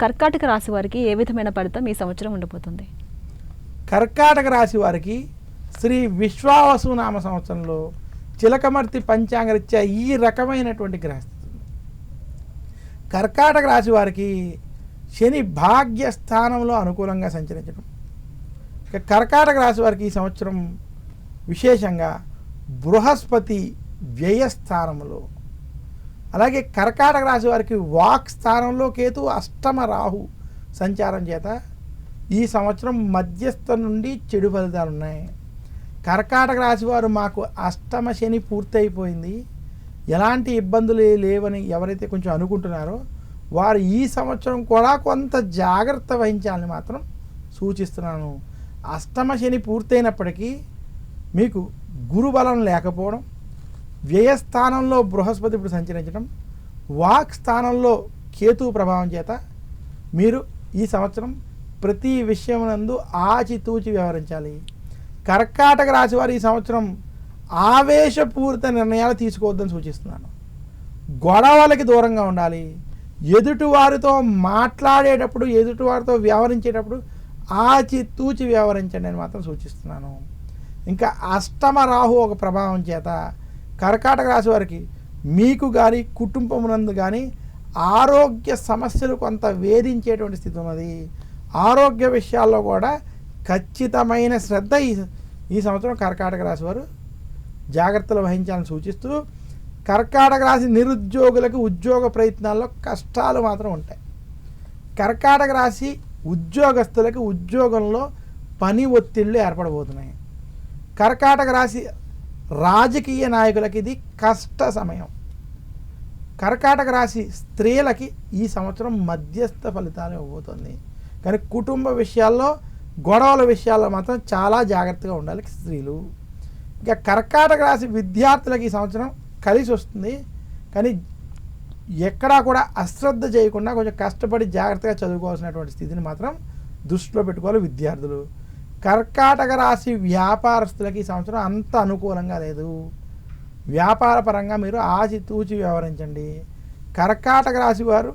కర్కాటక రాశి వారికి ఏ విధమైన ఫలితం ఈ సంవత్సరం ఉండబోతుంది? కర్కాటక రాశి వారికి శ్రీ విశ్వావసు నామ సంవత్సరంలో చిలకమర్తి పంచాంగరీత్యా ఈ రకమైనటువంటి గ్రహస్థితి ఉంది. కర్కాటక రాశి వారికి శని భాగ్యస్థానంలో అనుకూలంగా సంచరించడం. కర్కాటక రాశి వారికి ఈ సంవత్సరం విశేషంగా బృహస్పతి వ్యయస్థానంలో, అలాగే కర్కాటక రాశి వారికి వాక్ స్థానంలో కేతు, అష్టమ రాహు సంచారం చేత ఈ సంవత్సరం మధ్యస్థ నుండి చెడు ఫలితాలు ఉన్నాయి. కర్కాటక రాశి వారు మాకు అష్టమ శని పూర్తయిపోయింది, ఎలాంటి ఇబ్బందులు లేవని ఎవరైతే కొంచెం అనుకుంటున్నారో వారు ఈ సంవత్సరం కూడా కొంత జాగ్రత్త వహించాలని మాత్రం సూచిస్తున్నాను. అష్టమ శని పూర్తయినప్పటికీ మీకు గురుబలం లేకపోవడం, వ్యయస్థానంలో బృహస్పతి ఇప్పుడు సంచరించడం, వాక్ స్థానంలో కేతు ప్రభావం చేత మీరు ఈ సంవత్సరం ప్రతి విషయమునందు ఆచితూచి వ్యవహరించాలి. కర్కాటక రాశి వారు ఈ సంవత్సరం ఆవేశపూరిత నిర్ణయాలు తీసుకోవద్దని సూచిస్తున్నాను. గొడవలకి దూరంగా ఉండాలి. ఎదుటివారితో మాట్లాడేటప్పుడు, ఎదుటివారితో వ్యవహరించేటప్పుడు ఆచితూచి వ్యవహరించండి అని మాత్రం సూచిస్తున్నాను. ఇంకా అష్టమ రాహు ఒక ప్రభావం చేత కర్కాటక రాశి వారికి మీకు కానీ కుటుంబమునందు కానీ ఆరోగ్య సమస్యలు కొంత వేధించేటువంటి స్థితి ఉన్నది. ఆరోగ్య విషయాల్లో కూడా ఖచ్చితమైన శ్రద్ధ ఈ సంవత్సరం కర్కాటక రాశి వారు జాగ్రత్తలు వహించాలని సూచిస్తూ, కర్కాటక రాశి నిరుద్యోగులకు ఉద్యోగ ప్రయత్నాల్లో కష్టాలు మాత్రం ఉంటాయి. కర్కాటక రాశి ఉద్యోగస్తులకు ఉద్యోగంలో పని ఒత్తిళ్లు ఏర్పడబోతున్నాయి. కర్కాటక రాశి రాజకీయ నాయకులకి ఇది కష్ట సమయం. కర్కాటక రాశి స్త్రీలకి ఈ సంవత్సరం మధ్యస్థ ఫలితాలు ఇవ్వబోతుంది. కానీ కుటుంబ విషయాల్లో, గొడవల విషయాల్లో మాత్రం చాలా జాగ్రత్తగా ఉండాలి స్త్రీలు. ఇంకా కర్కాటక రాశి విద్యార్థులకు ఈ సంవత్సరం కలిసి వస్తుంది. కానీ ఎక్కడా కూడా అశ్రద్ధ చేయకుండా కొంచెం కష్టపడి జాగ్రత్తగా చదువుకోవాల్సినటువంటి స్థితిని మాత్రం దృష్టిలో పెట్టుకోవాలి విద్యార్థులు. కర్కాటక రాశి వ్యాపారస్తులకి ఈ సంవత్సరం అంత అనుకూలంగా లేదు. వ్యాపార పరంగా మీరు ఆచితూచి వ్యవహరించండి. కర్కాటక రాశి వారు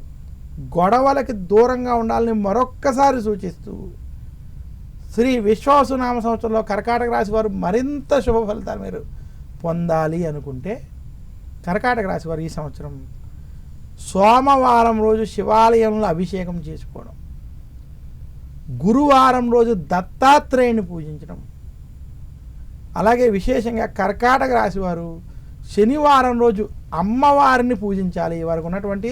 గొడవలకి దూరంగా ఉండాలని మరొక్కసారి సూచిస్తూ, శ్రీ విశ్వావసునామ సంవత్సరంలో కర్కాటక రాశి వారు మరింత శుభ ఫలితాలు మీరు పొందాలి అనుకుంటే కర్కాటక రాశి వారు ఈ సంవత్సరం సోమవారం రోజు శివాలయంలో అభిషేకం చేసుకోవడం, గురువారం రోజు దత్తాత్రేయుని పూజించడం, అలాగే విశేషంగా కర్కాటక రాశి వారు శనివారం రోజు అమ్మవారిని పూజించాలి. వారికి ఉన్నటువంటి